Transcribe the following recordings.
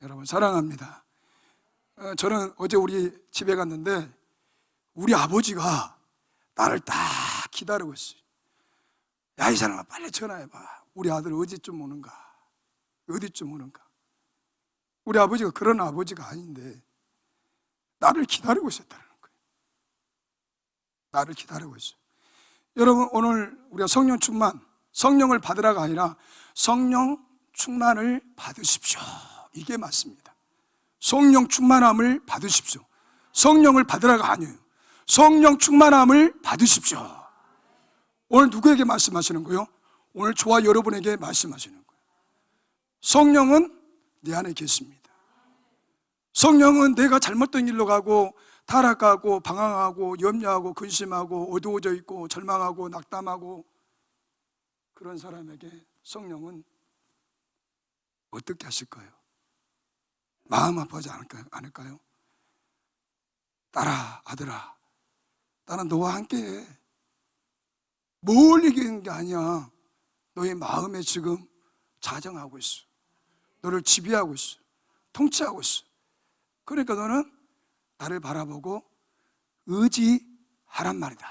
여러분 사랑합니다. 저는 어제 우리 집에 갔는데 우리 아버지가 나를 딱 기다리고 있어요. 야, 이 사람아 빨리 전화해봐. 우리 아들 어디쯤 오는가? 어디쯤 오는가? 우리 아버지가 그런 아버지가 아닌데 나를 기다리고 있었다는 거예요. 나를 기다리고 있어요. 여러분, 오늘 우리가 성령 충만, 성령을 받으라가 아니라 성령 충만을 받으십시오. 이게 맞습니다. 성령 충만함을 받으십시오. 성령을 받으라가 아니에요. 성령 충만함을 받으십시오. 오늘 누구에게 말씀하시는 거예요? 오늘 저와 여러분에게 말씀하시는 거예요. 성령은 내 안에 계십니다. 성령은 내가 잘못된 길로 가고 타락하고 방황하고 염려하고 근심하고 어두워져 있고 절망하고 낙담하고 그런 사람에게 성령은 어떻게 하실까요? 마음 아파하지 않을까요? 딸아, 아들아, 나는 너와 함께해. 멀리 있는 게 아니야. 너의 마음에 지금 자정하고 있어. 너를 지배하고 있어. 통치하고 있어. 그러니까 너는 나를 바라보고 의지하란 말이다.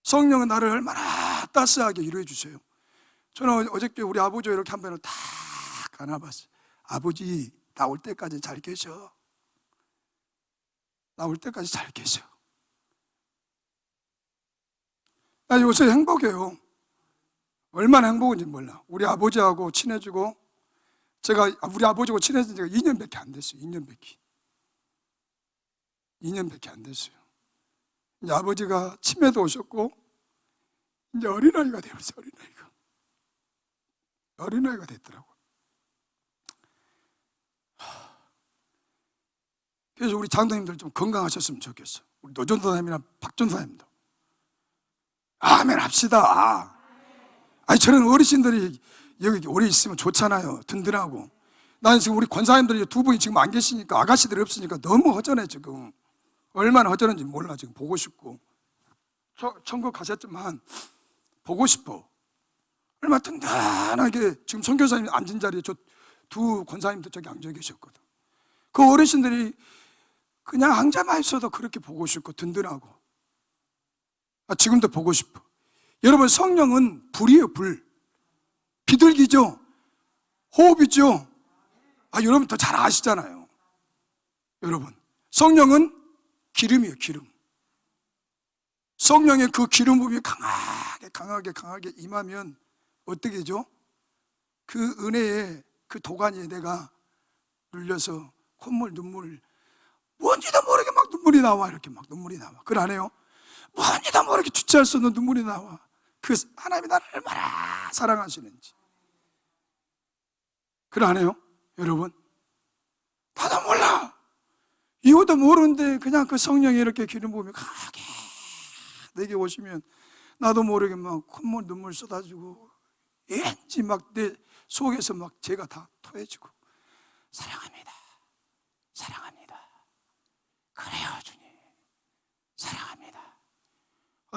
성령은 나를 얼마나 따스하게 위로해 주세요. 저는 어저께 우리 아버지 이렇게 한 번을 탁 안아봤어요. 아버지, 나 올 때까지 잘 계셔. 나 올 때까지 잘 계셔. 나 요새 행복해요. 얼마나 행복한지 몰라. 우리 아버지하고 친해지고, 제가 우리 아버지하고 친해진 지가 2년밖에 안 됐어요. 2년밖에 안 됐어요. 이제 아버지가 치매도 오셨고 이제 어린아이가 되었어요. 어린아이가 됐더라고요. 그래서 우리 장로님들 좀 건강하셨으면 좋겠어. 우리 노전도사님이나 박전도사님도 아멘 합시다. 아니, 저런 어르신들이 여기 오래 있으면 좋잖아요. 든든하고. 나는 지금 우리 권사님들이 두 분이 지금 안 계시니까, 아가씨들이 없으니까 너무 허전해. 지금 얼마나 허전한지 몰라. 지금 보고 싶고, 천국 가셨지만 보고 싶어. 얼마나 든든하게. 지금 선교사님이 앉은 자리에 저 두 권사님도 저기 앉아 계셨거든. 그 어르신들이 그냥 앉아만 있어도 그렇게 보고 싶고 든든하고, 지금도 보고 싶어. 여러분, 성령은 불이에요. 불. 비둘기죠. 호흡이죠. 여러분 더 잘 아시잖아요. 여러분, 성령은 기름이에요. 기름. 성령의 그 기름 부음이 강하게 임하면 어떻게 되죠? 그 은혜에, 그 도가니에 내가 눌려서 콧물, 눈물, 뭔지도 모르게 막 눈물이 나와. 이렇게 막 눈물이 나와. 그걸 안 해요? 뭔지도 모르게 주체할 수 없는 눈물이 나와. 그 하나님이 나를 얼마나 사랑하시는지. 그걸 안 해요? 여러분, 나도 몰라. 이유도 모르는데 그냥 그 성령이 이렇게 기름 부음이 강하게 내게 오시면 나도 모르게 막 콧물, 눈물 쏟아지고 왠지 막 내 속에서 막 죄가 다 토해지고, 사랑합니다. 사랑합니다. 그래요, 주님. 사랑합니다.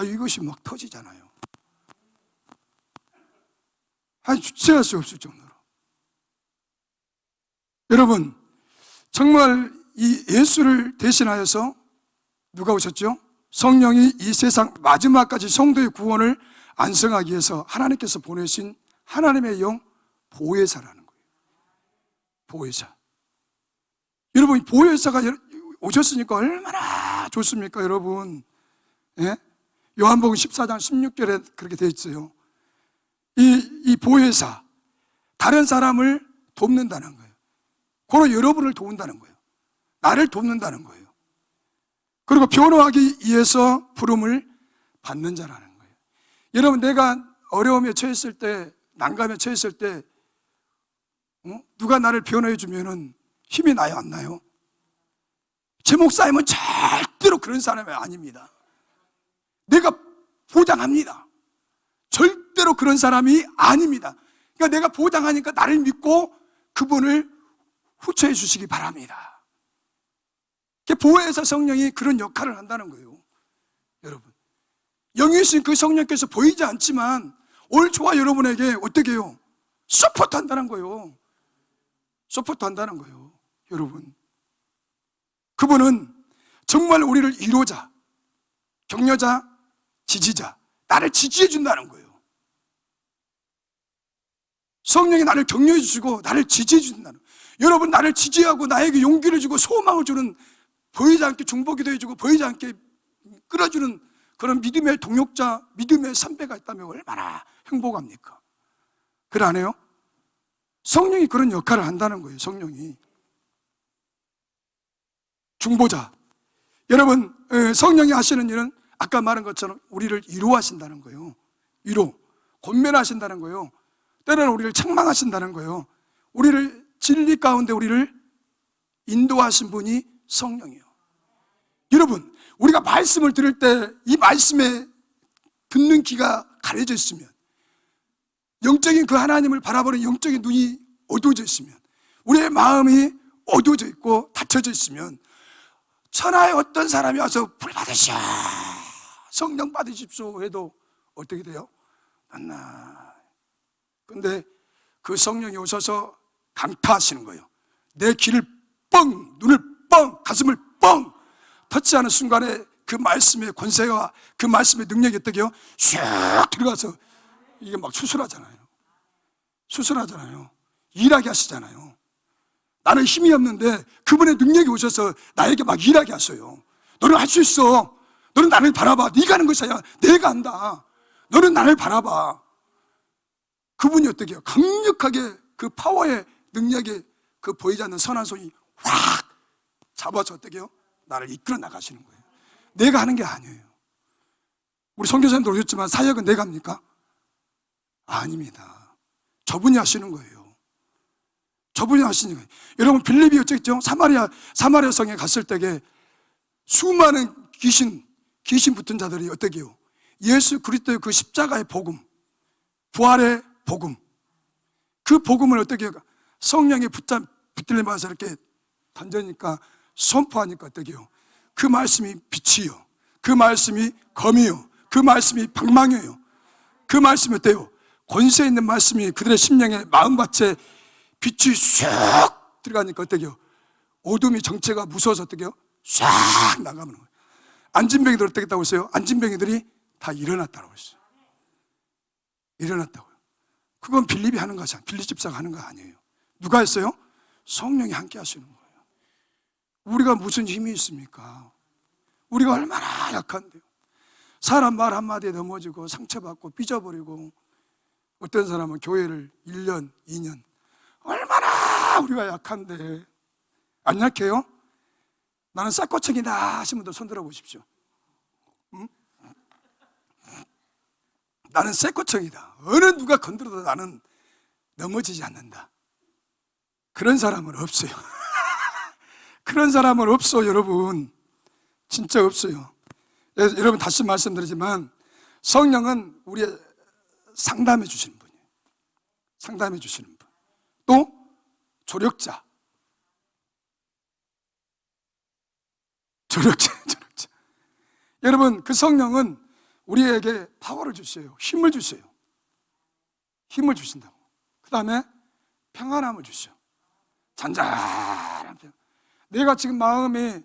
이것이 막 터지잖아요. 주체할 수 없을 정도로. 여러분, 정말 이 예수를 대신하여서 누가 오셨죠? 성령이 이 세상 마지막까지 성도의 구원을 안성하기 위해서 하나님께서 보내신 하나님의 영, 보혜사라는 거예요. 보혜사. 여러분, 보혜사가 오셨으니까 얼마나 좋습니까, 여러분? 예? 요한복음 14장 16절에 그렇게 되어 있어요. 이 보혜사, 다른 사람을 돕는다는 거예요. 고로 여러분을 도운다는 거예요. 나를 돕는다는 거예요. 그리고 변호하기 위해서 부름을 받는 자라는 거예요. 여러분, 내가 어려움에 처했을 때, 난감에 처했을 때 누가 나를 변호해 주면은 힘이 나요, 안 나요? 제 목사님은 절대로 그런 사람이 아닙니다. 내가 보장합니다. 절대로 그런 사람이 아닙니다. 그러니까 내가 보장하니까 나를 믿고 그분을 후처해 주시기 바랍니다. 보혜사 성령이 그런 역할을 한다는 거예요. 여러분, 영이신 그 성령께서 보이지 않지만 오늘 저와 여러분에게 어떻게 해요? 서포트 한다는 거예요. 서포트 한다는 거예요. 여러분, 그분은 정말 우리를 위로자, 격려자, 지지자, 나를 지지해 준다는 거예요. 성령이 나를 격려해 주시고 나를 지지해 준다는 거예요. 여러분, 나를 지지하고 나에게 용기를 주고 소망을 주는, 보이지 않게 중보기도 해주고 보이지 않게 끌어주는 그런 믿음의 동역자, 믿음의 선배가 있다면 얼마나 행복합니까? 그래 안 해요? 성령이 그런 역할을 한다는 거예요. 성령이 중보자. 여러분, 성령이 하시는 일은 아까 말한 것처럼 우리를 위로하신다는 거예요. 위로, 권면하신다는 거예요. 때로는 우리를 책망하신다는 거예요. 우리를 진리 가운데 우리를 인도하신 분이 성령이에요. 여러분, 우리가 말씀을 들을 때 이 말씀에 듣는 귀가 가려져 있으면, 영적인 그 하나님을 바라보는 영적인 눈이 어두워져 있으면, 우리의 마음이 어두워져 있고 닫혀져 있으면, 천하의 어떤 사람이 와서 불 받으시오, 성령 받으십시오 해도 어떻게 돼요? 만나. 근데 그 성령이 오셔서 강타하시는 거예요. 내 귀를 뻥, 눈을 뻥, 가슴을 뻥 터치하는 순간에 그 말씀의 권세와 그 말씀의 능력이 어떻게 해요? 슉 들어가서 이게 막 수술하잖아요. 수술하잖아요. 일하게 하시잖아요. 나는 힘이 없는데 그분의 능력이 오셔서 나에게 막 일하게 하셔요. 너는 할 수 있어. 너는 나를 바라봐. 네가 하는 것이 아니라 내가 한다. 너는 나를 바라봐. 그분이 어떻게 해요? 강력하게 그 파워의 능력에 그 보이지 않는 선한 손이 확 잡아서 어떻게 해요? 나를 이끌어 나가시는 거예요. 내가 하는 게 아니에요. 우리 선교사님도 오셨지만 사역은 내가 합니까? 아닙니다. 저분이 하시는 거예요. 저분이 하시는 거예요. 여러분, 빌립이 어쨌죠? 사마리아 성에 갔을 때에 수많은 귀신 붙은 자들이 어떻게 해요? 예수 그리스도의 그 십자가의 복음, 부활의 복음, 그 복음을 어떻게 해요? 성령이 붙들려서 이렇게 던져니까, 선포하니까 어떻게 해요? 그 말씀이 빛이요, 그 말씀이 검이요, 그 말씀이 방망이요, 그 말씀이 어때요? 권세 있는 말씀이 그들의 심령에 마음밭에 빛이 쑥 들어가니까 어떻게 해요? 어둠이 정체가 무서워서 어떻게 해요? 싹 나가는 거예요. 안진뱅이들 어떻게 했다고 했어요? 안진뱅이들이 다 일어났다고 했어요. 일어났다고요. 그건 빌립이 하는 것이 아니에요. 빌립 집사가 하는 거 아니에요. 누가 했어요? 성령이 함께 하시는 거예요. 우리가 무슨 힘이 있습니까? 우리가 얼마나 약한데요. 사람 말 한마디에 넘어지고 상처받고 삐져버리고, 어떤 사람은 교회를 1년, 2년, 얼마나 우리가 약한데. 안 약해요? 나는 쌀꼬챙이다 하신 분들 손 들어보십시오. 응? 나는 쌀꼬챙이다. 어느 누가 건드려도 나는 넘어지지 않는다. 그런 사람은 없어요. 그런 사람은 없어, 여러분. 진짜 없어요. 여러분, 다시 말씀드리지만 성령은 우리의 상담해 주시는 분이에요. 상담해 주시는 분. 또 조력자. 여러분, 그 성령은 우리에게 파워를 주셔요. 힘을 주셔요. 힘을 주신다고. 그 다음에 평안함을 주셔요. 잔잔한 평안. 내가 지금 마음이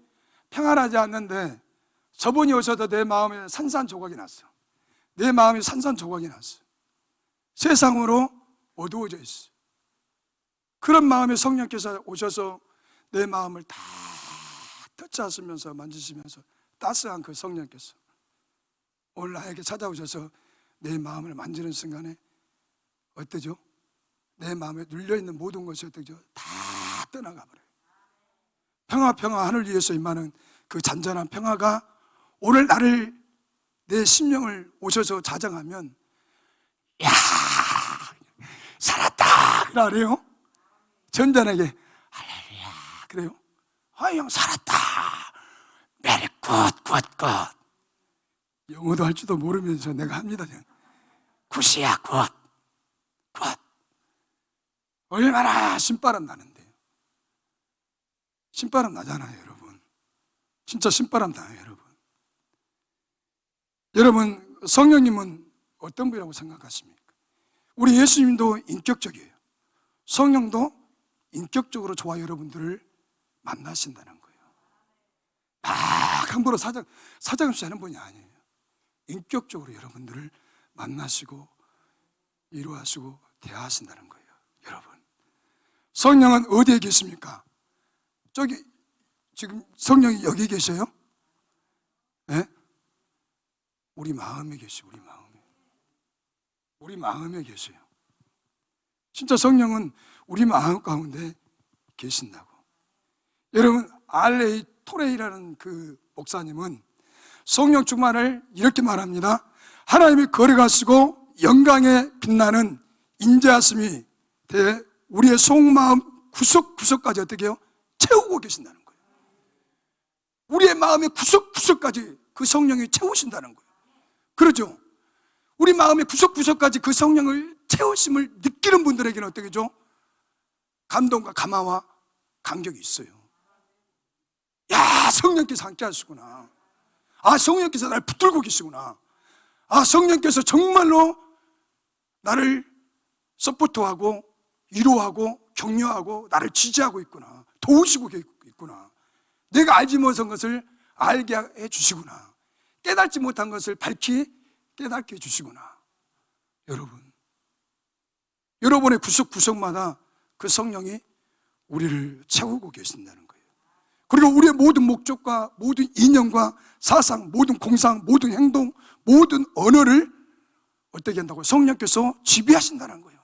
평안하지 않는데 저분이 오셔도 내 마음에 산산조각이 났어. 내 마음이 산산조각이 났어. 세상으로 어두워져 있어. 그런 마음에 성령께서 오셔서 내 마음을 다 터치하시면서 만지시면서, 따스한 그 성령께서 오늘 나에게 찾아오셔서 내 마음을 만지는 순간에 어떠죠? 내 마음에 눌려있는 모든 것이 어떠죠? 다 떠나가 버려요. 평화 하늘 위에서 임하는 그 잔잔한 평화가 오늘 나를, 내 심령을 오셔서 자정하면, 야, 살았다 그래요. 전단에게 할렐루야 그래요. 형 살았다. 메리 굿. 영어도 할 줄도 모르면서 내가 합니다. 굿이야, 굿. 얼마나 신바람 나는데요. 신바람 나잖아요, 여러분. 진짜 신바람 나요, 여러분. 여러분, 성령님은 어떤 분이라고 생각하십니까? 우리 예수님도 인격적이에요. 성령도 인격적으로 저와 여러분들을 만나신다는 거예요. 막 함부로 사정없이 하는 분이 아니에요. 인격적으로 여러분들을 만나시고 위로하시고 대하신다는 거예요. 여러분, 성령은 어디에 계십니까? 저기 지금 성령이 여기 계셔요? 네? 우리 마음에 계셔요. 우리 마음에 계셔요. 진짜 성령은 우리 마음 가운데 계신다고. 여러분, 알레이 토레이라는 그 목사님은 성령 충만을 이렇게 말합니다. 하나님이 거룩하시고 영광에 빛나는 인자하심이 대 우리의 속마음 구석구석까지 어떻게 해요? 채우고 계신다는 거예요. 우리의 마음의 구석구석까지 그 성령이 채우신다는 거예요. 그렇죠? 우리 마음의 구석구석까지 그 성령을 채우심을 느끼는 분들에게는 어떻게 죠? 감동과 감화와 감격이 있어요. 야, 성령께서 함께 하시구나. 아, 성령께서 나를 붙들고 계시구나. 아, 성령께서 정말로 나를 서포트하고 위로하고 격려하고 나를 지지하고 있구나. 도우시고 있구나. 내가 알지 못한 것을 알게 해주시구나. 깨닫지 못한 것을 밝히 깨닫게 해주시구나. 여러분의 구석구석마다 그 성령이 우리를 채우고 계신다는 거예요. 그리고 우리의 모든 목적과 모든 인연과 사상, 모든 공상, 모든 행동, 모든 언어를 어떻게 한다고요? 성령께서 지배하신다는 거예요.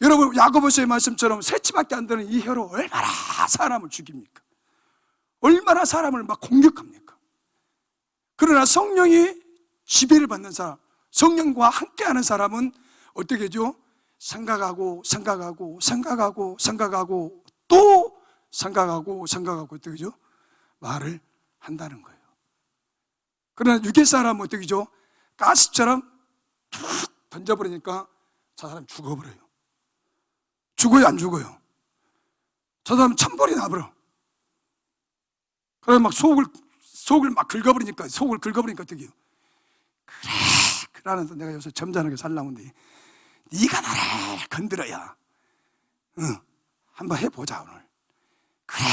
여러분, 야고보서의 말씀처럼 새치밖에 안 되는 이 혀로 얼마나 사람을 죽입니까? 얼마나 사람을 막 공격합니까? 그러나 성령이 지배를 받는 사람, 성령과 함께하는 사람은 어떻게 하죠? 생각하고 또 생각하고 어떻게 하죠? 말을 한다는 거예요. 그러나 유괴 사람은 어떻게 하죠? 가스처럼 툭 던져버리니까 저 사람 죽어버려요. 죽어요, 안 죽어요? 저 사람 천벌이 나버려. 그래 막 속을 막 긁어버리니까 어떻게 해요? 그래, 그러면서 내가 요새 점잖하게 살라는데 네가 나를 건드려야 한번 해보자 오늘. 그래,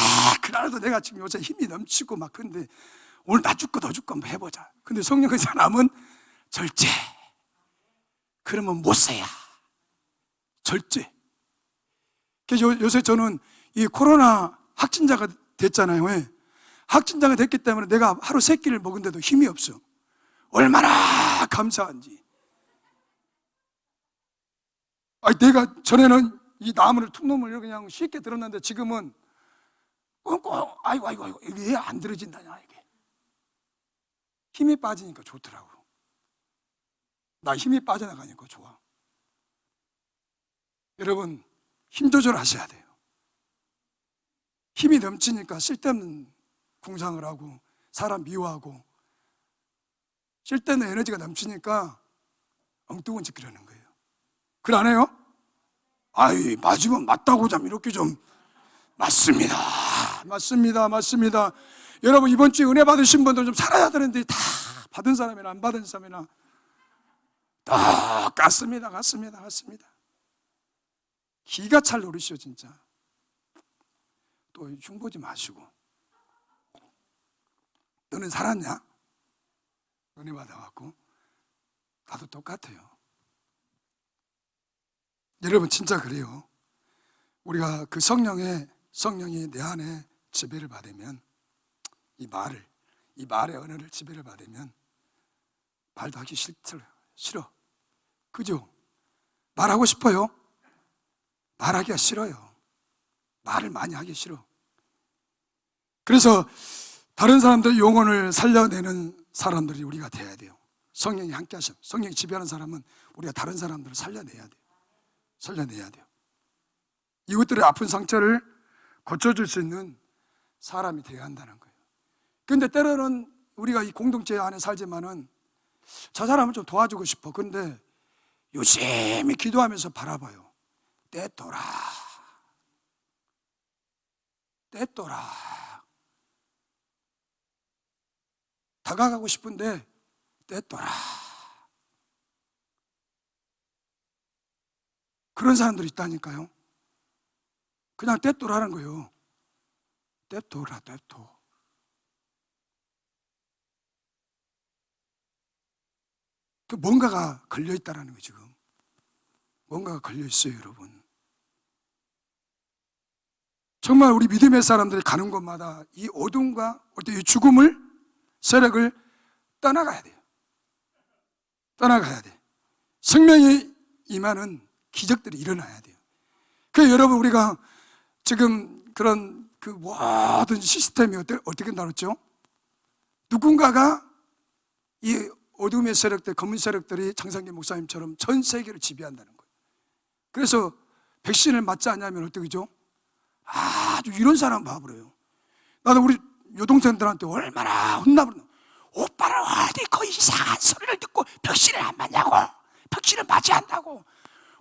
그러나도 내가 지금 요새 힘이 넘치고 막 근데 오늘 나 죽고 너 죽고 한번 해보자. 근데 성령의 사람은 절제. 그러면 못 써야 절제. 그래서 요새 저는 이 코로나 확진자가 됐잖아요. 왜? 확진자가 됐기 때문에 내가 하루 3끼를 먹은데도 힘이 없어. 얼마나 감사한지. 내가 전에는 이 나무를 툭놈을 그냥 쉽게 들었는데 지금은 꽁꽁 아이고 이게 왜 안 들어진다냐 이게. 힘이 빠지니까 좋더라고. 나 힘이 빠져나가니까 좋아. 여러분, 힘 조절하셔야 돼요. 힘이 넘치니까 쓸데없는 궁상을 하고 사람 미워하고 쓸데없는 에너지가 넘치니까 엉뚱한 짓 그러는 거예요. 그걸 안 해요? 맞으면 맞다고 좀 이렇게 좀 맞습니다. 여러분, 이번 주에 은혜 받으신 분들 좀 살아야 되는데 다 받은 사람이나 안 받은 사람이나 다 같습니다. 기가 찰 노릇이요 진짜. 또 흉보지 마시고 너는 살았냐? 은혜 받아갖고 나도 똑같아요. 여러분, 진짜 그래요. 우리가 그 성령이 내 안에 지배를 받으면 이 말의 언어를 지배를 받으면 말도 하기 싫어. 그죠? 말하고 싶어요? 말하기가 싫어요. 말을 많이 하기 싫어. 그래서 다른 사람들 영혼을 살려내는 사람들이 우리가 돼야 돼요. 성령이 함께 하셔. 성령이 지배하는 사람은 우리가 다른 사람들을 살려내야 돼요. 이웃들의 아픈 상처를 고쳐줄 수 있는 사람이 되어야 한다는 거예요. 그런데 때로는 우리가 이 공동체 안에 살지만은 저 사람을 좀 도와주고 싶어. 그런데 유심히 기도하면서 바라봐요. 떼또라. 다가가고 싶은데 떼또라. 그런 사람들이 있다니까요. 그냥 떼또라는 거예요. 떼또라, 떼또. 그 뭔가가 걸려있다는 거예요, 지금. 뭔가가 걸려있어요, 여러분. 정말 우리 믿음의 사람들이 가는 곳마다 이 어둠과 어떤 이 죽음을, 세력을 떠나가야 돼요. 떠나가야 돼. 생명이 임하는 기적들이 일어나야 돼요. 그래서 여러분, 우리가 지금 그런 그 모든 시스템이 어떻게 나눴죠? 누군가가 이 어둠의 세력들, 검은 세력들이 장상기 목사님처럼 전 세계를 지배한다는 거예요. 그래서 백신을 맞지 않냐면 어떻게죠? 아주 이런 사람 봐버려요. 나도 우리 여동생들한테 얼마나 혼나버려. 오빠는 어디 그 이상한 소리를 듣고 백신을 안 맞냐고, 백신을 맞아야 한다고.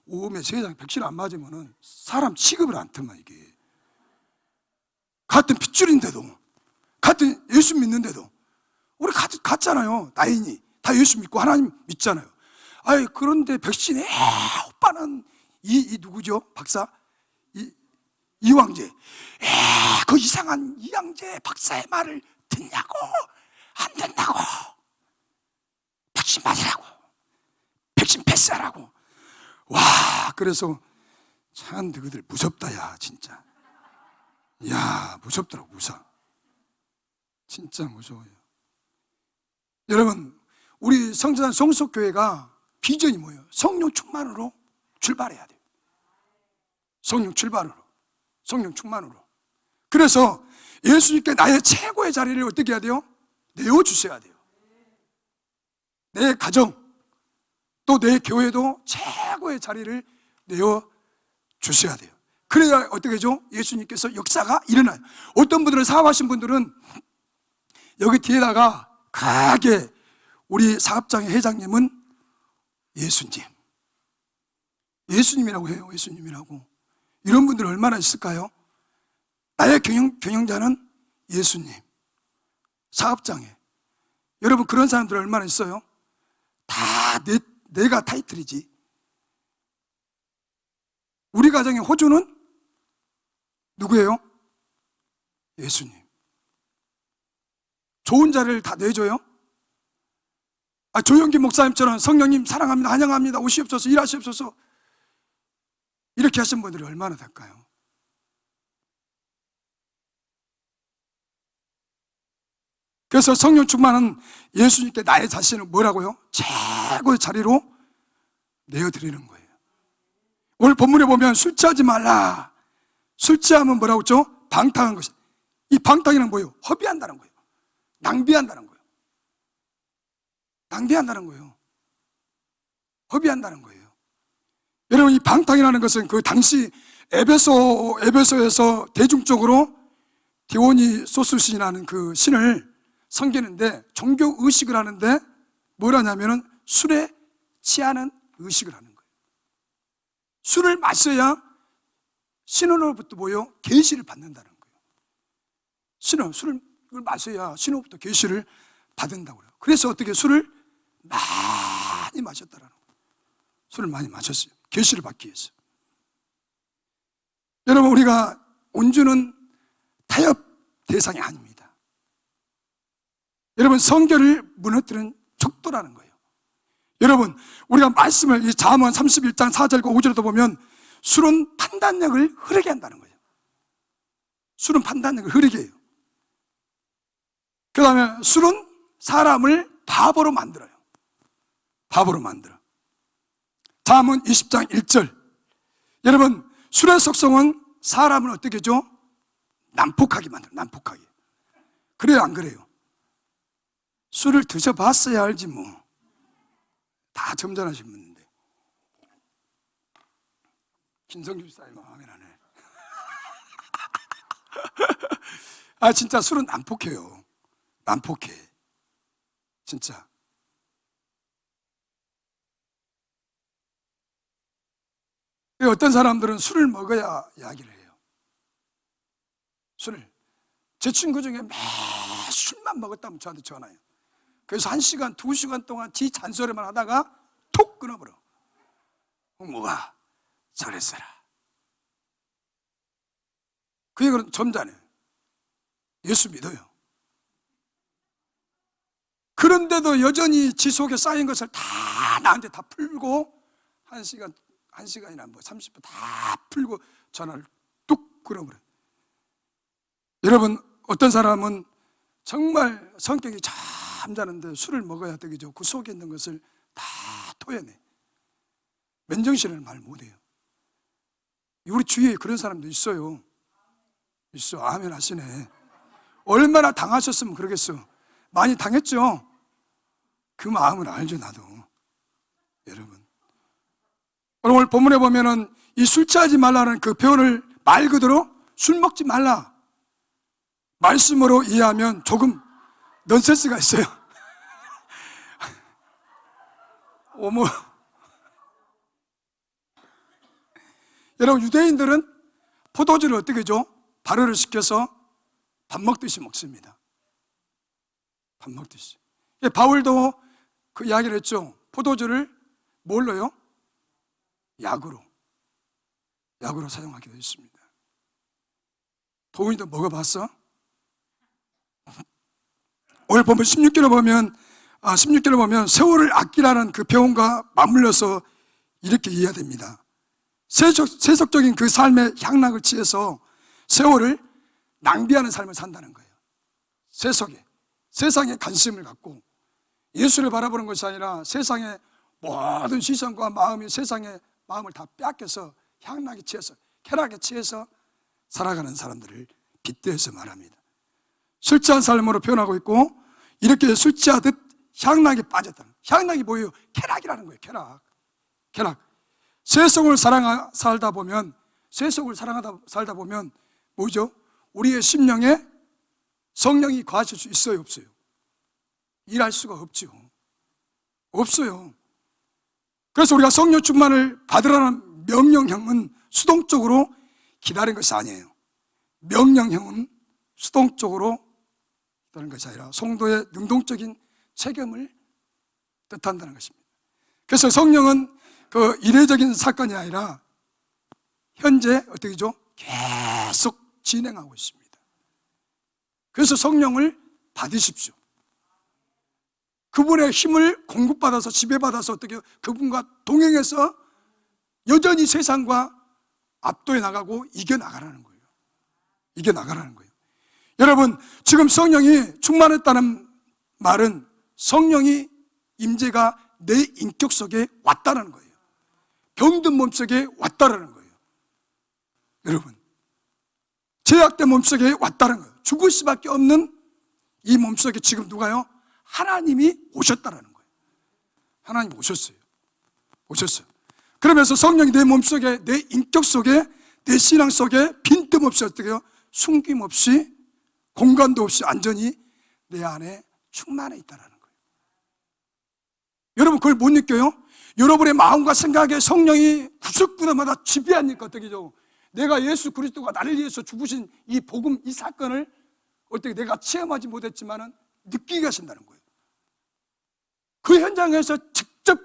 오메 세상에, 백신 안 맞으면은 사람 취급을 안 터마. 이게 같은 핏줄인데도, 같은 예수 믿는데도, 우리 같잖아요. 나인이 다 예수 믿고 하나님 믿잖아요. 아이, 그런데 백신에 오빠는 이 누구죠? 박사? 이왕재. 그 이상한 이왕재 박사의 말을 듣냐고. 안 된다고. 백신 맞으라고. 백신 패스하라고. 와, 그래서 참 너희들 무섭다, 야, 진짜. 야, 무섭더라고, 무서워. 진짜 무서워요. 여러분, 우리 성전산 성속교회가 비전이 뭐예요? 성령 충만으로 출발해야 돼요. 성령 출발으로, 성령 충만으로. 그래서 예수님께 나의 최고의 자리를 어떻게 해야 돼요? 내어주셔야 돼요. 내 가정, 또 내 교회도 최고의 자리를 내어주셔야 돼요. 그래야 어떻게 하죠? 예수님께서 역사가 일어나요. 어떤 분들은, 사업하신 분들은 여기 뒤에다가 크게 우리 사업장의 회장님은 예수님, 예수님이라고 해요. 예수님이라고. 이런 분들 얼마나 있을까요? 나의 경영자는 예수님, 사업장에. 여러분, 그런 사람들 얼마나 있어요? 다 내가 타이틀이지. 우리 가정의 호주는 누구예요? 예수님. 좋은 자리를 다 내줘요? 조영기 목사님처럼 성령님 사랑합니다, 환영합니다, 오시옵소서, 일하시옵소서, 이렇게 하신 분들이 얼마나 될까요? 그래서 성령 충만은 예수님께 나의 자신을 뭐라고요? 최고의 자리로 내어드리는 거예요. 오늘 본문에 보면 술 취하지 말라. 술 취하면 뭐라고 했죠? 방탕한 것이. 이 방탕이란 뭐예요? 허비한다는 거예요. 낭비한다는 거예요. 낭비한다는 거예요. 허비한다는 거예요. 여러분, 이 방탕이라는 것은 그 당시 에베소에서 대중적으로 디오니소스신이라는 그 신을 섬기는데, 종교 의식을 하는데 뭘 하냐면은 술에 취하는 의식을 하는 거예요. 술을 마셔야 신으로부터 뭐예요? 계시를 받는다는 거예요. 술을 마셔야 신으로부터 계시를 받는다고 그래요. 그래서 어떻게 술을 많이 마셨다라는 거예요. 술을 많이 마셨어요. 계시를 받기 위해서. 여러분, 우리가 온주는 타협 대상이 아닙니다. 여러분, 성결을 무너뜨리는 척도라는 거예요. 여러분, 우리가 말씀을 이 잠언 31장 4절과 5절에도 보면 술은 판단력을 흐르게 한다는 거예요. 술은 판단력을 흐르게 해요. 그 다음에 술은 사람을 바보로 만들어요. 바보로 만들어. 잠언 20장 1절. 여러분, 술의 속성은 사람을 어떻게 해줘? 난폭하게 만들어. 난폭하게. 그래요, 안 그래요? 술을 드셔봤어야 알지 뭐. 다 점잖으신 분인데. 김성규 집사님 마음에 나네. 진짜 술은 난폭해요. 난폭해. 진짜. 어떤 사람들은 술을 먹어야 이야기를 해요. 술을. 제 친구 중에 매 술만 먹었다면 저한테 전화해요. 그래서 1시간, 2시간 동안 지 잔소리만 하다가 톡 끊어버려. 뭐가? 잘했어라. 그 얘기는 점잖아요. 예수 믿어요. 그런데도 여전히 지 속에 쌓인 것을 다 나한테 다 풀고 1시간이나 뭐 30분 다 풀고 전화를 뚝 끊어버려요. 여러분, 어떤 사람은 정말 성격이 잠자는데 술을 먹어야 되겠죠. 그 속에 있는 것을 다 토해내. 맨정신을 말 못해요. 우리 주위에 그런 사람도 있어요. 있어. 아멘 하시네. 얼마나 당하셨으면 그러겠어. 많이 당했죠. 그 마음을 알죠. 나도. 여러분, 오늘 본문에 보면은 이 술 취하지 말라는 그 표현을 말 그대로 술 먹지 말라 말씀으로 이해하면 조금 넌센스가 있어요. 어머. 여러분, 유대인들은 포도주를 어떻게 줘? 발효를 시켜서 밥 먹듯이 먹습니다. 밥 먹듯이. 바울도 그 이야기를 했죠. 포도주를 뭘로요? 약으로 사용하기도 했습니다. 도훈이도 먹어봤어? 오늘 보면 16절을 보면 세월을 아끼라는 그 표현과 맞물려서 이렇게 이해해야 됩니다. 세속적인 그 삶의 향락을 취해서 세월을 낭비하는 삶을 산다는 거예요. 세상에 관심을 갖고 예수를 바라보는 것이 아니라 세상의 모든 시선과 마음이 세상의 마음을 다 빼앗겨서 향락에 취해서, 쾌락에 취해서 살아가는 사람들을 빗대어서 말합니다. 술 취한 삶으로 표현하고 있고, 이렇게 술 취하듯 향락에 빠졌다는, 향락이 뭐예요? 쾌락이라는 거예요. 쾌락. 세속을 살다 보면 뭐죠? 우리의 심령에 성령이 거하실 수 있어요, 없어요? 일할 수가 없죠. 없어요. 그래서 우리가 성령 충만을 받으라는 명령형은 수동적으로 기다린 것이 아니에요. 명령형은 수동적으로 기다린 것이 아니라 성도의 능동적인 책임을 뜻한다는 것입니다. 그래서 성령은 그 이례적인 사건이 아니라 현재 어떻게 되죠? 계속 진행하고 있습니다. 그래서 성령을 받으십시오. 그분의 힘을 공급받아서, 지배받아서 어떻게 그분과 동행해서 여전히 세상과 압도해 나가고 이겨나가라는 거예요. 여러분, 지금 성령이 충만했다는 말은 성령이 임재가 내 인격 속에 왔다는 거예요. 병든 몸속에 왔다라는 거예요. 여러분, 죄악된 몸속에 왔다는 거예요. 죽을 수밖에 없는 이 몸속에 지금 누가요? 하나님이 오셨다라는 거예요. 하나님이 오셨어요. 그러면서 성령이 내 몸속에, 내 인격 속에, 내 신앙 속에 빈틈없이 어떻게요? 숨김없이, 공간도 없이 완전히 내 안에 충만해 있다라는 거예요. 여러분, 그걸 못 느껴요? 여러분의 마음과 생각에 성령이 구석구석마다 지배하니까 어떻게 죠? 내가 예수 그리스도가 나를 위해서 죽으신 이 복음, 이 사건을 어떻게 내가 체험하지 못했지만은 느끼게 하신다는 거예요. 그 현장에서 직접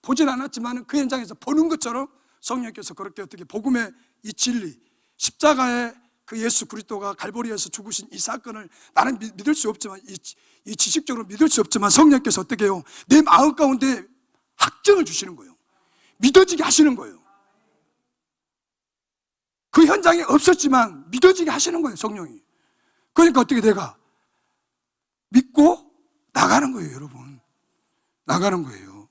보진 않았지만 그 현장에서 보는 것처럼 성령께서 그렇게 어떻게 복음의 이 진리, 십자가의 그 예수 그리스도가 갈보리에서 죽으신 이 사건을 나는 믿을 수 없지만, 이 지식적으로 믿을 수 없지만 성령께서 어떻게 해요? 내 마음 가운데 확증을 주시는 거예요. 믿어지게 하시는 거예요. 그 현장에 없었지만 믿어지게 하시는 거예요, 성령이. 그러니까 어떻게 내가 믿고 나가는 거예요, 여러분. 나가는 거예요.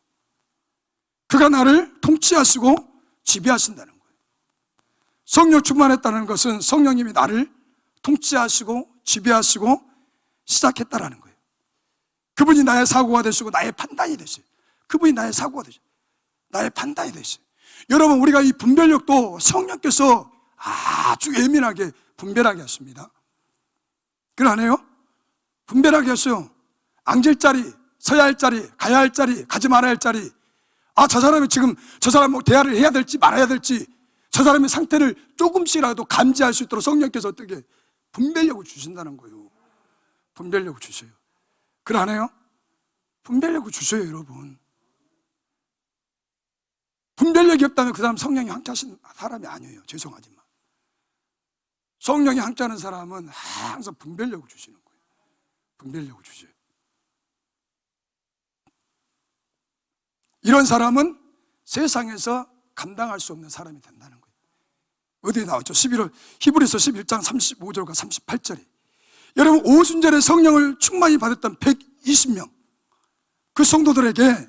그가 나를 통치하시고 지배하신다는 거예요. 성령 충만했다는 것은 성령님이 나를 통치하시고 지배하시고 시작했다라는 거예요. 그분이 나의 사고가 되시고 나의 판단이 되시고, 그분이 나의 사고가 되시고 나의 판단이 되시고. 여러분, 우리가 이 분별력도 성령께서 아주 예민하게 분별하게 하십니다. 그걸 안 해요? 분별하게 했어요. 앉을 자리, 서야 할 자리, 가야 할 자리, 가지 말아야 할 자리. 저 사람이 지금 저 사람하고 대화를 해야 될지 말아야 될지, 저 사람의 상태를 조금씩이라도 감지할 수 있도록 성령께서 어떻게 분별력을 주신다는 거예요. 분별력을 주셔요. 그걸 안 해요? 분별력을 주셔요, 여러분. 분별력이 없다면 그 사람 성령이 황폐하신 사람이 아니에요. 죄송하지만 성령이 황폐하는 사람은 항상 분별력을 주시는 거예요. 분별력을 주셔요. 이런 사람은 세상에서 감당할 수 없는 사람이 된다는 거예요. 어디에 나왔죠? 히브리서 11장 35절과 38절에 여러분 오순절에 성령을 충만히 받았던 120명 그 성도들에게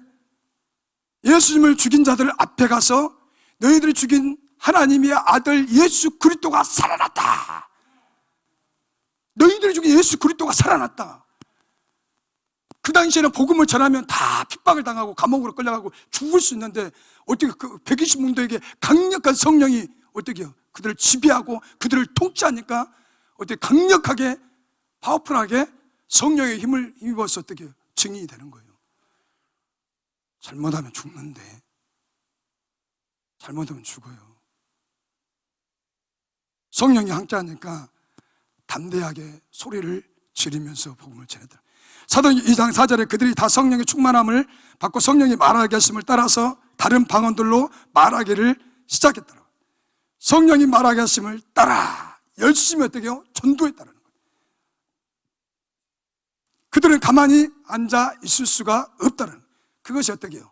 예수님을 죽인 자들 앞에 가서 너희들이 죽인 하나님의 아들 예수 그리스도가 살아났다. 너희들이 죽인 예수 그리스도가 살아났다. 그 당시에는 복음을 전하면 다 핍박을 당하고 감옥으로 끌려가고 죽을 수 있는데 어떻게 그 120문도에게 강력한 성령이 어떻게 그들을 지배하고 그들을 통치하니까 어떻게 강력하게 파워풀하게 성령의 힘을 힘입어서 어떻게 증인이 되는 거예요. 잘못하면 죽는데 잘못하면 죽어요. 성령이 함께하니까 담대하게 소리를 지르면서 복음을 전했다. 사도행전 2장 4절에 그들이 다 성령의 충만함을 받고 성령이 말하게 하심을 따라서 다른 방언들로 말하기를 시작했더라. 성령이 말하게 하심을 따라 열심히 어떻게 해요? 전도했다는 거예요. 그들은 가만히 앉아 있을 수가 없다는 거예요. 그것이 어떻게 해요?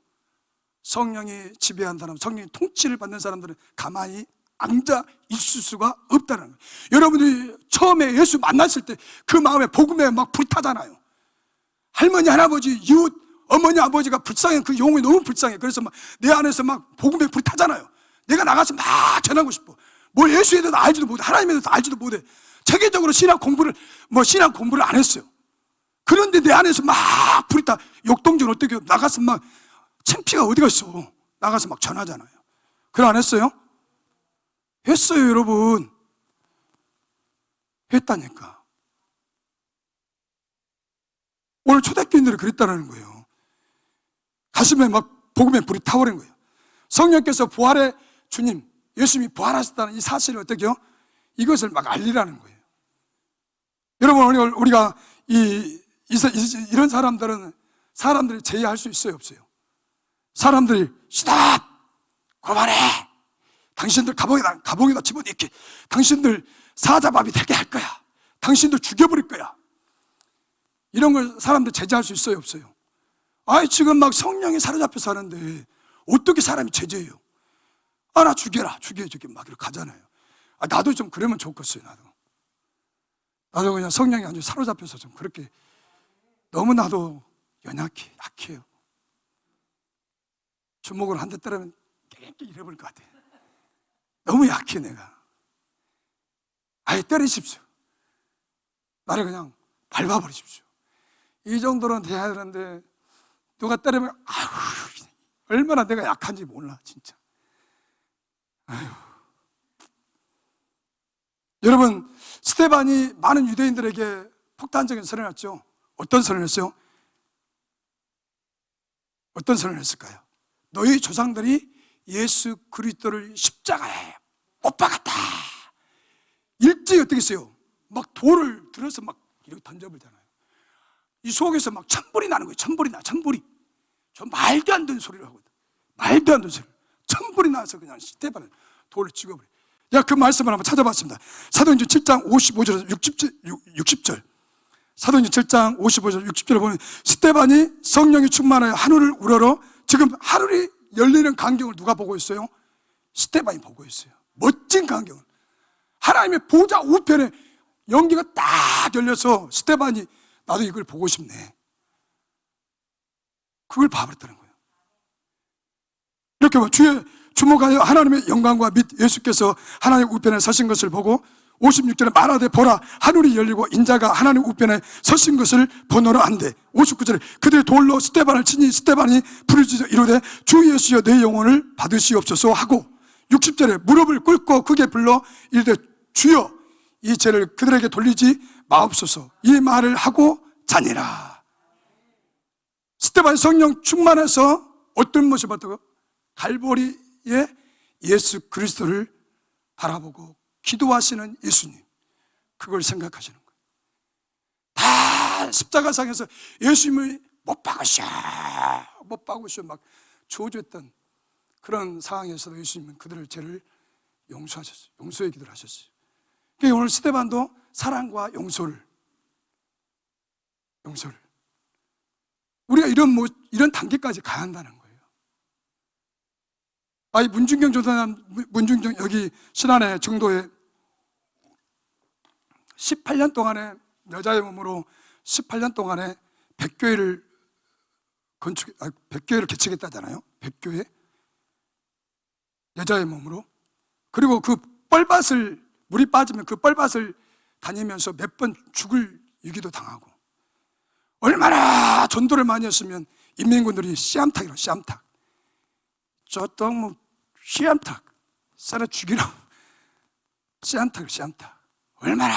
성령이 지배한 사람, 성령이 통치를 받는 사람들은 가만히 앉아 있을 수가 없다는 거예요. 여러분들이 처음에 예수 만났을 때 그 마음에 복음에 막 불타잖아요. 할머니, 할아버지, 이웃, 어머니, 아버지가 불쌍해. 그 영혼이 너무 불쌍해. 그래서 막 내 안에서 막 복음에 불타잖아요. 내가 나가서 막 전하고 싶어. 뭘 예수에 대해서 알지도 못해. 하나님에 대해서 알지도 못해. 체계적으로 신앙 공부를 안 했어요. 그런데 내 안에서 막 불이 타. 역동적으로 어떻게 나가서 막 창피가 어디가 있어. 나가서 막 전하잖아요. 그걸 안 했어요? 했어요, 여러분. 했다니까. 오늘 초대교인들이 그랬다는 거예요. 가슴에 막 복음의 불이 타오른 거예요. 성령께서 부활의 주님, 예수님이 부활하셨다는 이 사실을 어떻게 해요? 이것을 막 알리라는 거예요. 여러분, 우리가 이런 사람들이 제의할 수 있어요, 없어요? 사람들이 스탑! 그만해! 당신들 감옥에다 집어넣게. 당신들 사자밥이 되게 할 거야. 당신들 죽여버릴 거야. 이런 걸 사람들 제재할 수 있어요, 없어요? 아이, 지금 막 성령이 사로잡혀 사는데 어떻게 사람이 제재해요? 아, 나 죽여라. 막 이렇게 가잖아요. 아, 나도 좀 그러면 좋겠어요, 나도 그냥 성령이 아주 사로잡혀서 좀 그렇게 너무 나도 약해요. 주먹으로 한 대 때리면 깨끗이 잃어버릴 것 같아. 너무 약해, 내가. 아예 때리십시오. 나를 그냥 밟아버리십시오. 이 정도는 돼야 되는데 누가 때리면 아유, 얼마나 내가 약한지 몰라, 진짜. 아유. 여러분, 스데반이 많은 유대인들에게 폭탄적인 선언을 했죠. 어떤 선언을 했어요? 어떤 선언을 했을까요? 너희 조상들이 예수 그리스도를 십자가에 못 박았다. 일제히 어떻게 했어요? 막 돌을 들어서 막 이렇게 던져버리잖아요. 이 속에서 막 천불이 나는 거예요. 천불이. 저 말도 안 되는 소리를 하거든. 말도 안 되는 소리. 천불이 나서 그냥 스데반을 돌을 찍어버려. 그 말씀을 한번 찾아봤습니다. 사도행전 7장 55절에서 60절. 사도행전 7장 55절 60절에 보면 스데반이 성령이 충만하여 하늘을 우러러, 지금 하늘이 열리는 광경을 누가 보고 있어요? 스데반이 보고 있어요. 멋진 광경을. 하나님의 보좌 우편에 연기가 딱 열려서 스데반이 나도 이걸 보고 싶네. 그걸 봐버렸다는 거예요. 이렇게 주의 주목하여 하나님의 영광과 및 예수께서 하나님의 우편에 서신 것을 보고 56절에 말하되 보라 하늘이 열리고 인자가 하나님 우편에 서신 것을 보노라 한대. 59절에 그들이 돌로 스데반을 치니 스데반이 부르짖어 이르되 주 예수여 내 영혼을 받으시옵소서 하고 60절에 무릎을 꿇고 크게 불러 이르되 주여 이 죄를 그들에게 돌리지 마옵소서 이 말을 하고 자니라. 스데반이 성령 충만해서 어떤 모습을 봤다고요? 갈보리에 예수 그리스도를 바라보고 기도하시는 예수님, 그걸 생각하시는 거예요. 다 십자가상에서 예수님을 못 박으셔 막 저주했던 그런 상황에서도 예수님은 그들의 죄를 용서하셨어요. 용서의 기도를 하셨어요. 그러니까 오늘 스데반도 사랑과 용서를 우리가 이런 단계까지 가야 한다는 거예요. 아이 문중경 조사님, 문중경 여기 신안의 정도에 18년 동안에 여자의 몸으로 18년 동안에 100교회를 개척했다잖아요. 100교회 여자의 몸으로. 그리고 그 뻘밭을 물이 빠지면 그 뻘밭을 다니면서 몇 번 죽을 위기도 당하고, 얼마나 전도를 많이 했으면 인민군들이 씨암탉이라고, 씨암탉 저떡 뭐 씨암탉 썰어 죽이라고, 씨암탉 얼마나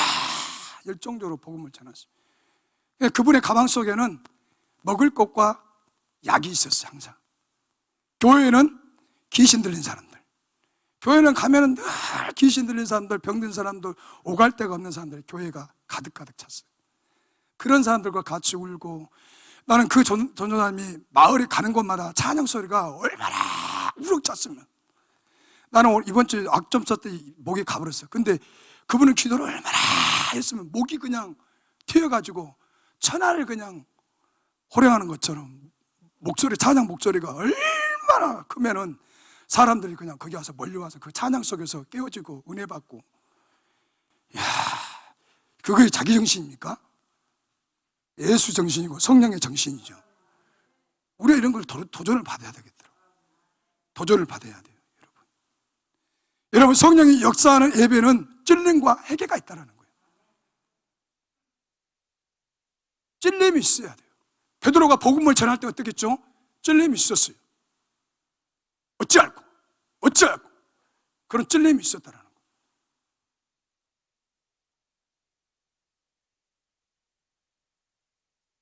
열정적으로 복음을 전했습니다. 그분의 가방 속에는 먹을 것과 약이 있었어요. 항상 교회는 귀신 들린 사람들, 교회는 가면은 늘 귀신 들린 사람들, 병든 사람들, 오갈 데가 없는 사람들이 교회가 가득 찼어요. 그런 사람들과 같이 울고, 나는 그 전도사님이 마을에 가는 곳마다 찬양 소리가 얼마나 우렁찼으면, 나는 이번 주에 악점 썼때 목이 가버렸어요. 근데 그분은 기도를 얼마나 했으면 목이 그냥 튀어가지고 천하를 그냥 호령하는 것처럼 찬양 목소리가 얼마나 크면은 사람들이 그냥 거기 와서 몰려와서 그 찬양 속에서 깨어지고 은혜 받고. 이야, 그게 자기 정신입니까? 예수 정신이고 성령의 정신이죠. 우리가 이런 걸 도전을 받아야 되겠더라고요. 도전을 받아야 돼요, 여러분. 여러분, 성령이 역사하는 예배는 찔림과 회개가 있다는 거예요. 찔림이 있어야 돼요. 베드로가 복음을 전할 때 어떻게 했죠? 찔림이 있었어요. 어찌할꼬 그런 찔림이 있었다는 거예요.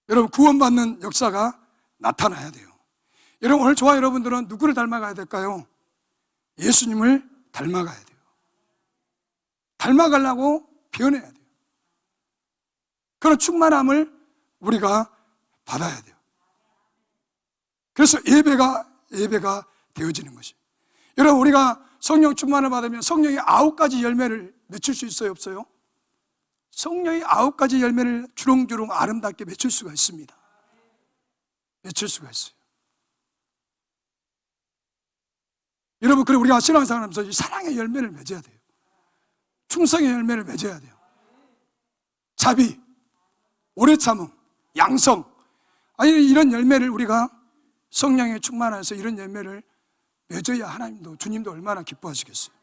여러분, 구원받는 역사가 나타나야 돼요. 여러분, 오늘 저와 여러분들은 누구를 닮아가야 될까요? 예수님을 닮아가야 돼요. 닮아가려고 변해야 돼요. 그런 충만함을 우리가 받아야 돼요. 그래서 예배가 되어지는 것이. 여러분, 우리가 성령 충만을 받으면 성령의 9가지 열매를 맺힐 수 있어요, 없어요? 성령의 9가지 열매를 주렁주렁 아름답게 맺힐 수가 있습니다. 맺힐 수가 있어요. 여러분, 그래 우리가 신앙생활하면서 이 사랑의 열매를 맺어야 돼요. 충성의 열매를 맺어야 돼요. 자비, 오래 참음, 양성, 이런 열매를 우리가 성령에 충만해서 이런 열매를 맺어야 하나님도, 주님도 얼마나 기뻐하시겠어요.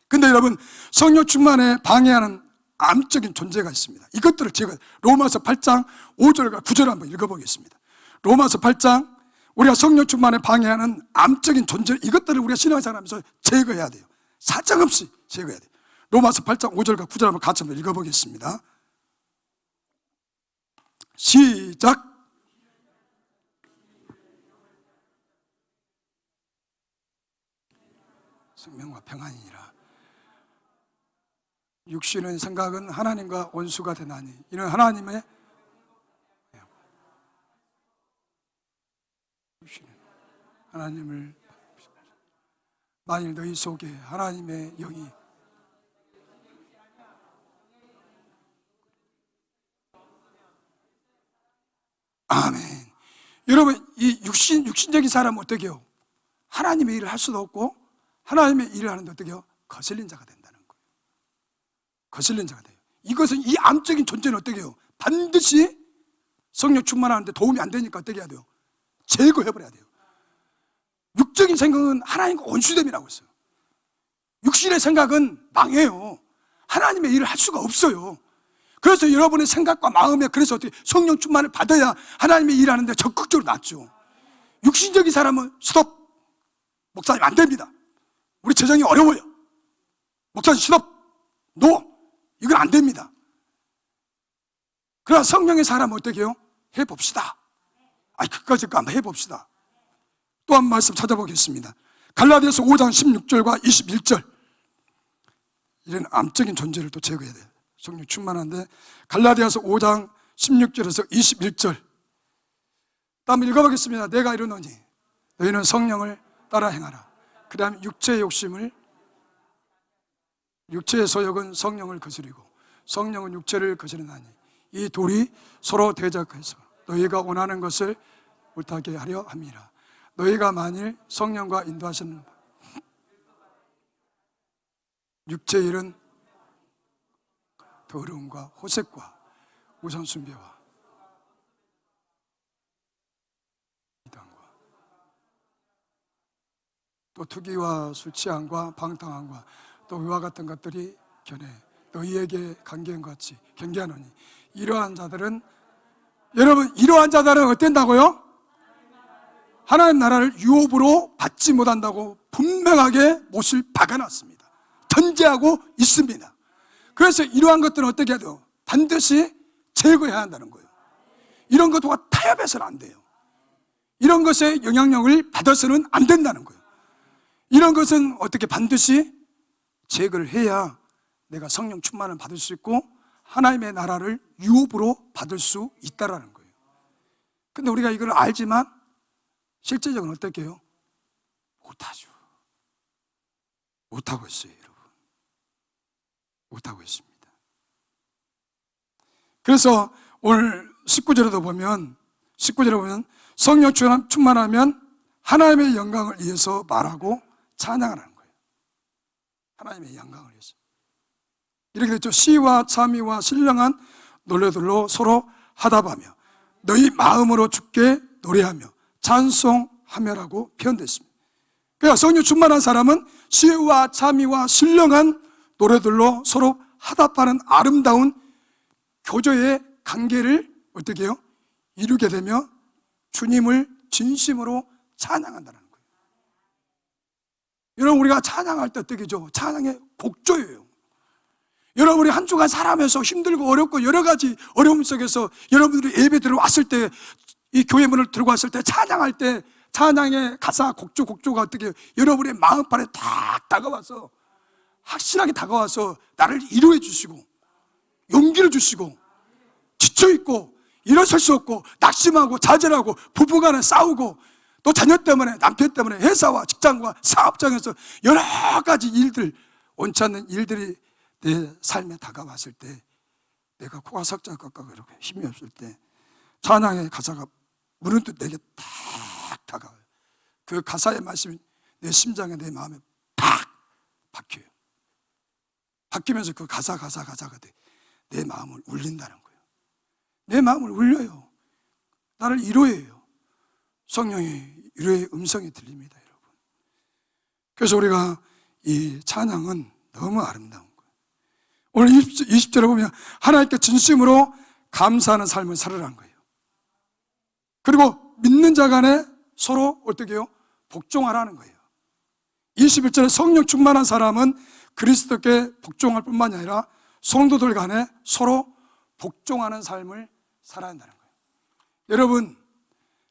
근데 여러분, 성령 충만에 방해하는 암적인 존재가 있습니다. 이것들을 제가 로마서 8장 5절과 9절 한번 읽어보겠습니다. 로마서 8장, 우리가 성령 충만에 방해하는 암적인 존재, 이것들을 우리가 신앙생활하면서 제거해야 돼요. 사정없이 제거해야 돼요. 로마서 8장 5절과 9절 한번 같이 한번 읽어보겠습니다. 시작. 생명과 평안이니라. 육신의 생각은 하나님과 원수가 되나니 이는 하나님의 하나님을 만일 너희 속에 하나님의 영이 아멘. 여러분, 이 육신적인 사람은 어떻게 해요? 하나님의 일을 할 수도 없고 하나님의 일을 하는데 어떻게 해요? 거슬린 자가 된다는 거예요. 거슬린 자가 돼요. 이것은, 이 암적인 존재는 어떻게 해요? 반드시 성령 충만하는데 도움이 안 되니까 어떻게 해야 돼요? 제거해버려야 돼요. 육적인 생각은 하나님과 원수됨이라고 했어요. 육신의 생각은 망해요. 하나님의 일을 할 수가 없어요. 그래서 여러분의 생각과 마음에, 그래서 어떻게 성령 충만을 받아야 하나님의 일을 하는데 적극적으로 낫죠. 육신적인 사람은 스톱! 목사님 안 됩니다. 우리 재정이 어려워요. 목사님 스톱! 노! 이건 안 됩니다. 그러나 성령의 사람은 어떻게 해요? 해봅시다. 그까짓 거 한번 해봅시다. 또 한 말씀 찾아보겠습니다. 갈라디아서 5장 16절과 21절. 이런 암적인 존재를 또 제거해야 돼요. 성령 충만한데, 갈라디아서 5장 16절에서 21절. 한번 읽어보겠습니다. 내가 이르노니 너희는 성령을 따라 행하라. 그 다음에 육체의 욕심을, 육체의 소욕은 성령을 거스리고 성령은 육체를 거스르나니 이 둘이 서로 대적해서 너희가 원하는 것을 못하게 하려 함이라. 너희가 만일 성령과 인도하시는 육체의 일은 더러움과 호색과 우상숭배와 이단과 또 투기와 술취함과 방탕함과 또 위와 같은 것들이 견해 너희에게 간계한 같이 경계하노니 이러한 자들은, 여러분, 이러한 자들은 어땠다고요? 하나님 나라를 유업으로 받지 못한다고 분명하게 못을 박아놨습니다. 전제하고 있습니다. 그래서 이러한 것들은 어떻게 해야 돼요? 반드시 제거해야 한다는 거예요. 이런 것과 타협해서는 안 돼요. 이런 것에 영향력을 받아서는 안 된다는 거예요. 이런 것은 어떻게 반드시 제거를 해야 내가 성령 충만을 받을 수 있고 하나님의 나라를 유업으로 받을 수 있다는 거예요. 근데 우리가 이걸 알지만 실제적으로 어떻게 해요? 못하죠. 못하고 있어요, 여러분. 못하고 있습니다. 그래서 오늘 19절에도 보면 성령 충만하면 하나님의 영광을 위해서 말하고 찬양하라는 거예요. 하나님의 영광을 위해서. 이렇게 됐죠. 시와 참의와 신령한 노래들로 서로 하답하며 너희 마음으로 주께 노래하며 찬송하며라고 표현됐습니다. 그러니까 성령 충만한 사람은 시와 참의와 신령한 노래들로 서로 하답하는 아름다운 교제의 관계를 어떻게 해요? 이루게 되며 주님을 진심으로 찬양한다는 거예요. 여러분, 우리가 찬양할 때 어떻게 죠? 찬양의 곡조예요. 여러분이 한 주간 살아가면서 힘들고 어렵고 여러 가지 어려움 속에서 여러분들이 예배 들어왔을 때, 이 교회 문을 들고 왔을 때 찬양할 때 찬양의 가사 곡조가 어떻게 여러분의 마음판에 딱 다가와서 확실하게 다가와서 나를 위로해 주시고 용기를 주시고 지쳐있고 일어설 수 없고 낙심하고 좌절하고 부부간에 싸우고 또 자녀 때문에 남편 때문에 회사와 직장과 사업장에서 여러 가지 일들, 원치 않는 일들이 내 삶에 다가왔을 때 내가 코가 석자각각 이렇게 힘이 없을 때 찬양의 가사가 문득 내게 탁 다가와요. 그 가사의 말씀이 내 심장에 내 마음에 팍 박혀요. 바뀌면서 그 가사가 돼. 내 마음을 울린다는 거예요. 내 마음을 울려요. 나를 위로해요. 성령의 위로의 음성이 들립니다, 여러분. 그래서 우리가 이 찬양은 너무 아름다운 거예요. 오늘 20절에 보면 하나님께 진심으로 감사하는 삶을 살으라는 거예요. 그리고 믿는 자 간에 서로 어떻게 해요? 복종하라는 거예요. 21절에 성령 충만한 사람은 그리스도께 복종할 뿐만이 아니라 성도들 간에 서로 복종하는 삶을 살아야 한다는 거예요. 여러분,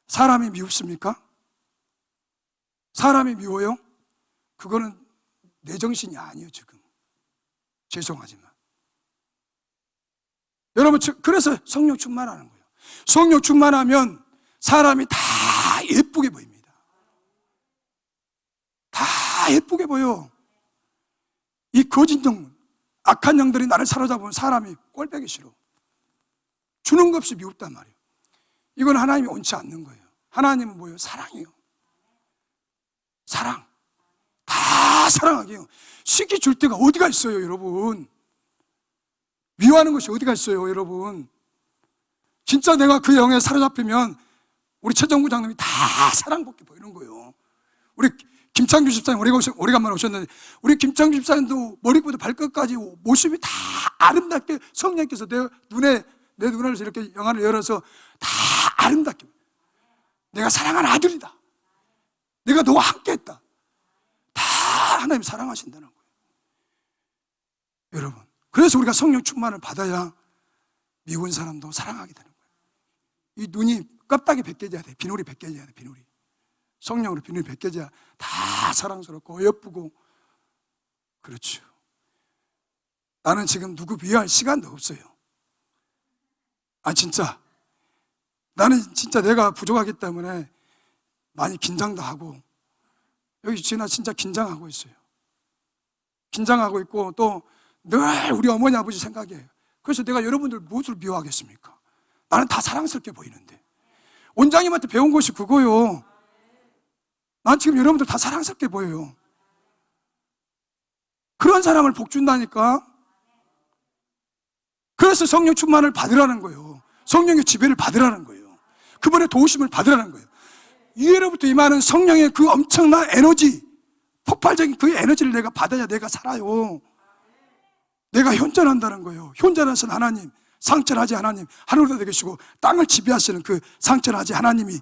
사람이 미웁습니까? 사람이 미워요? 그거는 내 정신이 아니에요, 지금. 죄송하지만. 여러분, 그래서 성령 충만하는 거예요. 성령 충만하면 사람이 다 예쁘게 보입니다. 다 예쁘게 보여. 이 거짓 영, 악한 영들이 나를 사로잡으면 사람이 꼴보기 싫어. 주는 것 없이 미웠단 말이에요. 이건 하나님이 원치 않는 거예요. 하나님은 뭐예요? 사랑이에요. 사랑. 다 사랑하게요. 시기 줄 데가 어디가 있어요, 여러분? 미워하는 것이 어디가 있어요, 여러분? 진짜 내가 그 영에 사로잡히면 우리 최정구 장님이 다 사랑받게 보이는 거예요. 우리 김창규 집사님 오래간만에 오셨는데 우리 김창규 집사님도 머리부터 발끝까지 모습이 다 아름답게 성령께서 내 눈을 이렇게 영안을 열어서 다 아름답게, 내가 사랑하는 아들이다, 내가 너와 함께했다, 다 하나님 사랑하신다는 거예요. 여러분, 그래서 우리가 성령 충만을 받아야 미운 사람도 사랑하게 되는 거예요. 이 눈이 껍데기 벗겨져야 돼. 비누리 벗겨져야 돼. 비누리. 성령으로 비누리 벗겨져야 다 사랑스럽고 예쁘고. 그렇죠. 나는 지금 누구 비하할 시간도 없어요. 진짜 나는 진짜 내가 부족하기 때문에 많이 긴장도 하고 여기 지나 진짜 긴장하고 있어요. 긴장하고 있고 또 늘 우리 어머니 아버지 생각이에요. 그래서 내가 여러분들 무엇을 미워하겠습니까? 나는 다 사랑스럽게 보이는데. 원장님한테 배운 것이 그거요. 난 지금 여러분들 다 사랑스럽게 보여요. 그런 사람을 복 준다니까. 그래서 성령 충만을 받으라는 거예요. 성령의 지배를 받으라는 거예요. 그분의 도우심을 받으라는 거예요. 이해로부터 임하는 성령의 그 엄청난 에너지, 폭발적인 그 에너지를 내가 받아야 내가 살아요. 내가 현존한다는 거예요. 현존하신 하나님, 상천하지 하나님, 하늘에 계시고 땅을 지배하시는 그 상천하지 하나님이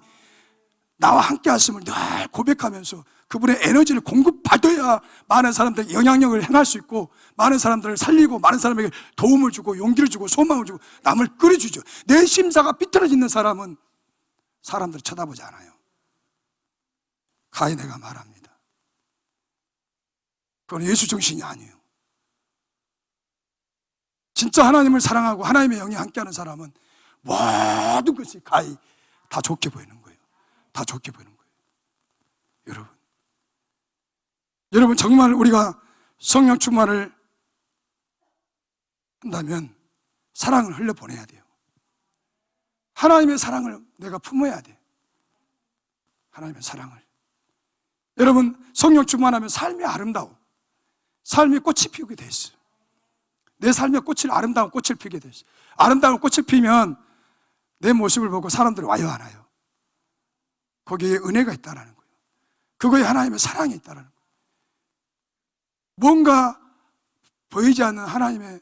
나와 함께 하심을 늘 고백하면서 그분의 에너지를 공급받아야 많은 사람들에게 영향력을 행할 수 있고, 많은 사람들을 살리고, 많은 사람에게 도움을 주고 용기를 주고 소망을 주고 남을 끌어주죠. 내 심사가 삐뚤어져 있는 사람은 사람들이 쳐다보지 않아요. 가인에가 말합니다. 그건 예수 정신이 아니에요. 진짜 하나님을 사랑하고 하나님의 영이 함께하는 사람은 모든 것이 가히 다 좋게 보이는 거예요. 다 좋게 보이는 거예요. 여러분 정말 우리가 성령 충만을 한다면 사랑을 흘려보내야 돼요. 하나님의 사랑을 내가 품어야 돼. 하나님의 사랑을. 여러분 성령 충만하면 삶이 아름다워. 삶이 꽃이 피우게 돼 있어요. 내 삶의 아름다운 꽃을 피우게 돼 있어요. 아름다운 꽃을 피면 내 모습을 보고 사람들이 와요 안 와요? 거기에 은혜가 있다는 거예요. 그거에 하나님의 사랑이 있다는 거예요. 뭔가 보이지 않는 하나님의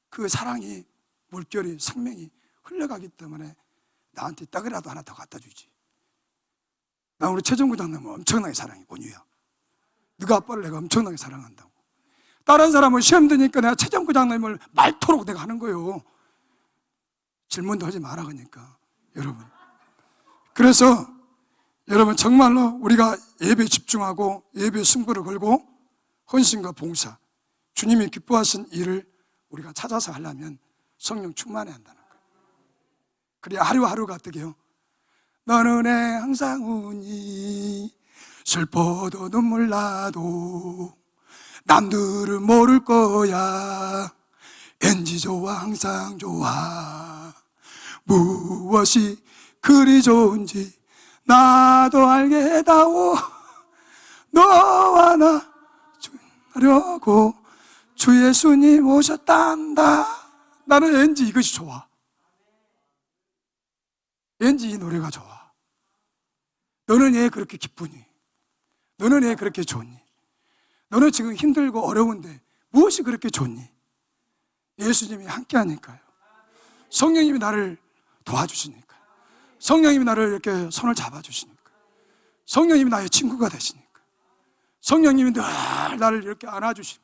그 사랑이, 물결이, 생명이 흘러가기 때문에 나한테 떡이라도 하나 더 갖다 주지. 나 우리 최정구 장로는 엄청나게 사랑해, 권유야. 네가 아빠를 내가 엄청나게 사랑한다고. 다른 사람은 시험 드니까 내가 최정구 장로님을 말토록 내가 하는 거예요. 질문도 하지 마라 그러니까 여러분. 그래서 여러분 정말로 우리가 예배에 집중하고 예배에 승부를 걸고 헌신과 봉사, 주님이 기뻐하신 일을 우리가 찾아서 하려면 성령 충만해야 한다는 거예요. 그래야 하루하루가 어떻게요? 너는 내 항상 우니 슬퍼도 눈물 나도 남들은 모를 거야. 왠지 좋아 항상 좋아. 무엇이 그리 좋은지 나도 알게 다오. 너와 나 하려고 주 예수님 오셨단다. 나는 왠지 이것이 좋아. 왠지 이 노래가 좋아. 너는 왜 그렇게 기쁘니? 너는 왜 그렇게 좋니? 너는 지금 힘들고 어려운데 무엇이 그렇게 좋니? 예수님이 함께 하니까요. 성령님이 나를 도와주시니까. 성령님이 나를 이렇게 손을 잡아주시니까. 성령님이 나의 친구가 되시니까. 성령님이 늘 나를 이렇게 안아주시고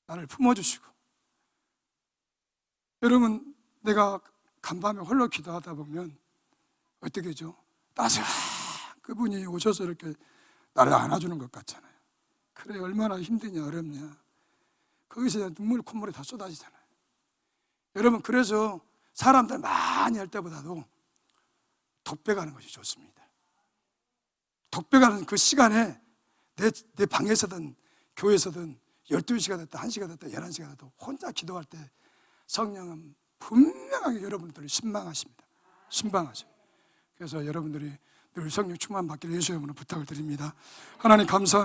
나를 품어주시고. 여러분 내가 간밤에 홀로 기도하다 보면 어떻게 하죠? 따스한 그분이 오셔서 이렇게 나를 안아주는 것 같잖아요. 그래 얼마나 힘드냐 어렵냐. 거기서 눈물 콧물이 다 쏟아지잖아요. 여러분 그래서 사람들 많이 할 때보다도 독백하는 것이 좋습니다. 독백하는 그 시간에 내 방에서든 교회에서든 12시가 됐다 1시가 됐다 11시가 됐다 혼자 기도할 때 성령은 분명하게 여러분들을 신방하십니다. 신방하십니다. 그래서 여러분들이 늘 성령 충만 받기를 예수의 이름으로 부탁을 드립니다. 하나님 감사합니다.